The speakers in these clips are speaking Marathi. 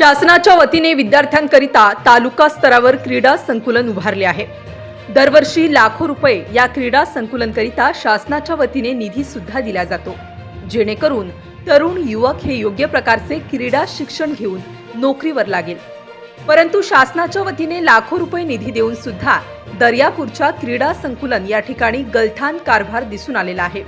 शासनाच्या वतीने विद्यार्थ्यांकरिता तालुका स्तरावर क्रीडा संकुलन उभारले आहे। दरवर्षी लाखो रुपये या क्रीडा संकुलनकरिता शासनाच्या वतीने निधी सुद्धा दिला जातो, जेणेकरून तरुण युवक हे योग्य प्रकारचे क्रीडा शिक्षण घेऊन नोकरीवर लागेल। परंतु शासनाच्या वतीने लाखो रुपये निधी देऊन सुद्धा दर्यापूरच्या क्रीडा संकुलन या ठिकाणी गलथान कारभार दिसून आलेला आहे।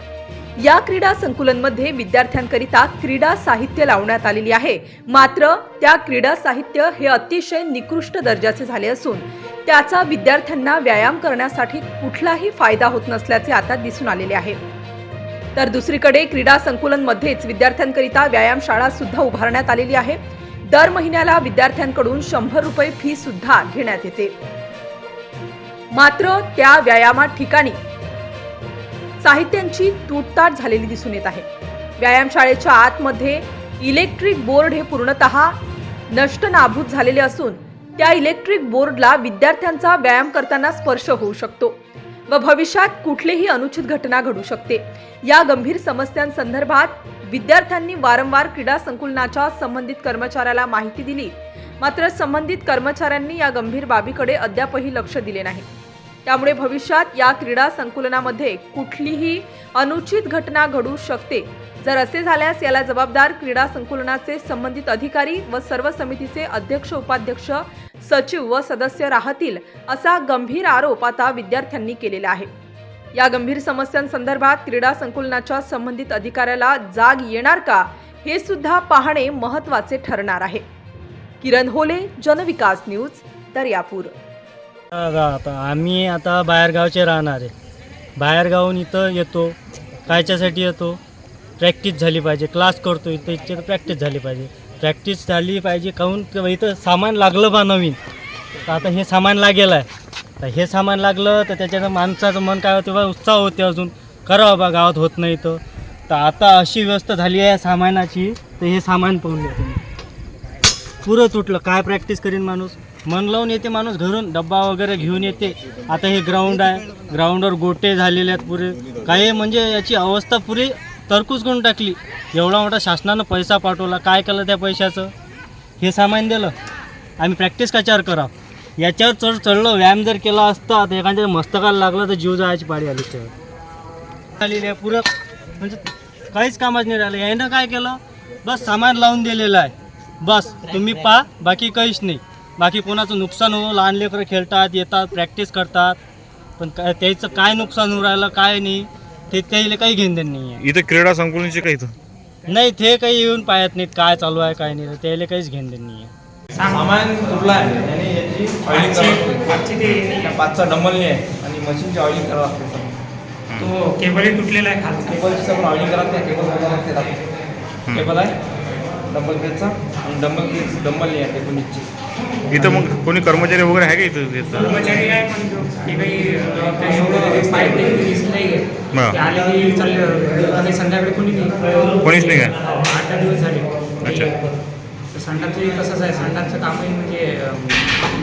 या क्रीडा संकुलनमध्ये विद्यार्थ्यांकरिता क्रीडा साहित्य लावण्यात आलेली आहे, मात्र त्या क्रीडा साहित्य हे अतिशय निकृष्ट दर्जाचे झाले असून त्याचा विद्यार्थ्यांना व्यायाम करण्यासाठी कुठलाही फायदा होत नसल्याचे आता दिसून आलेले आहे। तर दुसरीकडे क्रीडा संकुलनमध्येच विद्यार्थ्यांकरिता व्यायामशाळा सुद्धा उभारण्यात आलेली आहे। दर महिन्याला विद्यार्थ्यांकडून 100 रुपये फी सुद्धा घेण्यात येते, मात्र त्या व्यायामा ठिकाणी साहित्यांची तुटताट झालेली दिसून येत आहे। व्यायामशाळेच्या आतमध्ये इलेक्ट्रिक बोर्ड हे पूर्णतः नष्ट नाबूत झालेले असून त्या इलेक्ट्रिक बोर्डला विद्यार्थ्यांचा व्यायाम करताना स्पर्श होऊ शकतो व भविष्यात कुठलीही अनुचित घटना घडू शकते। या गंभीर समस्यांसंदर्भात विद्यार्थ्यांनी वारंवार क्रीडा संकुलनाच्या संबंधित कर्मचाऱ्याला माहिती दिली, मात्र संबंधित कर्मचाऱ्यांनी या गंभीर बाबीकडे अद्यापही लक्ष दिले नाही। त्यामुळे भविष्यात या क्रीडा संकुलनामध्ये कुठलीही अनुचित घटना घडू शकते। जर असे झाल्यास याला जबाबदार क्रीडा संकुलनाचे संबंधित अधिकारी व सर्व समितीचे अध्यक्ष, उपाध्यक्ष, सचिव व सदस्य राहतील, असा गंभीर आरोप आता विद्यार्थ्यांनी केलेला आहे। या गंभीर समस्यांसंदर्भात क्रीडा संकुलनाच्या संबंधित अधिकाऱ्याला जाग येणार का, हे सुद्धा पाहणे महत्त्वाचे ठरणार आहे। किरण होले, जनविकास न्यूज, दर्यापूर। आम्ही आता बाहेरगावचे राहणार आहे। बाहेरगावून इथं येतो, कायच्यासाठी येतो? प्रॅक्टिस झाली पाहिजे। क्लास करतो इथं, इथे प्रॅक्टिस झाली पाहिजे। प्रॅक्टिस झाली पाहिजे काहून इथं सामान लागलं बा नवीन, तर आता हे सामान लागेल आहे, तर हे सामान लागलं तर त्याच्यानं माणसाचं मन काय होते बा, उत्साह होते अजून करावं बा, गावात होत नाही तर आता अशी व्यवस्था झाली आहे सामानाची, तर हे सामान पाहून घ्या तुम्ही, पुरं तुटलं। काय प्रॅक्टिस करीन माणूस? मन लावून येते माणूस, घरून डब्बा वगैरे घेऊन येते। आता हे ग्राउंड आहे, ग्राउंडवर गोटे झालेले आहेत पुरे, काही म्हणजे याची अवस्था पुरी तरकूच करून टाकली। एवढा मोठा शासनानं पैसा पाठवला, काय केलं त्या पैशाचं? हे सामान दिलं, आम्ही प्रॅक्टिस कशावर करावं? याच्यावर चढलं, व्यायाम जर केला असता तर एखाद्या मस्तकाला लागलं तर जीव जायची पाळी आली तेव्हा आलेली आहे। पुरं म्हणजे काहीच कामाच नाही राहिलं। यानं काय केलं? बस सामान लावून दिलेलं आहे, बस तुम्ही पहा, बाकी काहीच नाही। बाकी कोणाचं नुकसान हो, लहान लेकरं खेळतात, येतात, प्रॅक्टिस करतात, पण काय त्याचं काय नुकसान होऊ राहिलं काय नाही ते त्याला काही घेणं देणं नाही आहे। इथं क्रीडा संकुलनचे काही नाही, ते काही येऊन पाहत नाहीत काय चालू आहे काय नाही, त्याला काहीच घेणं देणं नाही आहे। सामान तुटलं आहे आणि याची ऑइलिंग करावं, 5चा डंबल नाही आहे आणि मशीनची ऑइलिंग करावं लागते। तो केबलही तुटलेला आहे, खाली केबलची सगळं ऑइलिंग करावं, त्या केबल केबल आहे डंबल केजचा आणि डंबल नाही आहे टेक्निकची। इथं मग कोणी कर्मचारी वगैरे आहे का इथं? कर्मचारी आहे, पण ते काही पाईप नाही आहे, ते आले की चालले, काही संध्याकाळी कोणी नाही, कोणीच नाही काय? 8-10 दिवस झाले। अच्छा, तर संडासही तसंच आहे, संडासचं कामही म्हणजे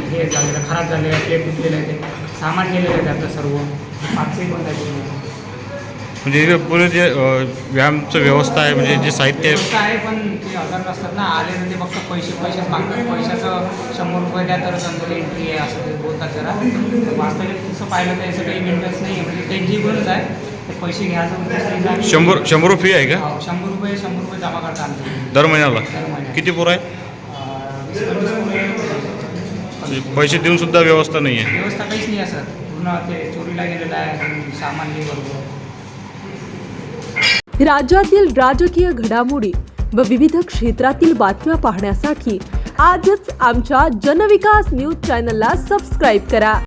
हे झालेलं, खराब झालेलं आहे, प्लेट तुटलेलं आहे, ते सामान गेलेलं आहे त्यातलं सर्व, मागचंही पण त्याची म्हणजे इथं पुरे जे व्यायामचं व्यवस्था आहे, म्हणजे जे साहित्य आहे, पण ते हजार नसतात ना आले तर ते फक्त पैसेच मागतात। पैशाचं 100 रुपये द्या तर चांगली एंट्री आहे असं ते बोलतात जरा। वास्तविक तसं पाहिलं तर याचं काही मेंटेनन्स नाही आहे, म्हणजे त्यांची गरज आहे, ते पैसे घ्यायचं 100 रुपये फी आहे का? 100 रुपये जमा करता आमचे दर महिन्याला? किती पोरं आहे? पैसे देऊन सुद्धा व्यवस्था नाही आहे? व्यवस्था काहीच नाही आहे सर, पूर्ण ते चोरीला गेलेलं आहे, सामान नाही बरोबर। राज्यातील राजकीय घडामोडी व विविध क्षेत्रातील बातम्या पाहण्यासाठी आजच आमच्या जनविकास न्यूज चॅनलला सबस्क्राईब करा।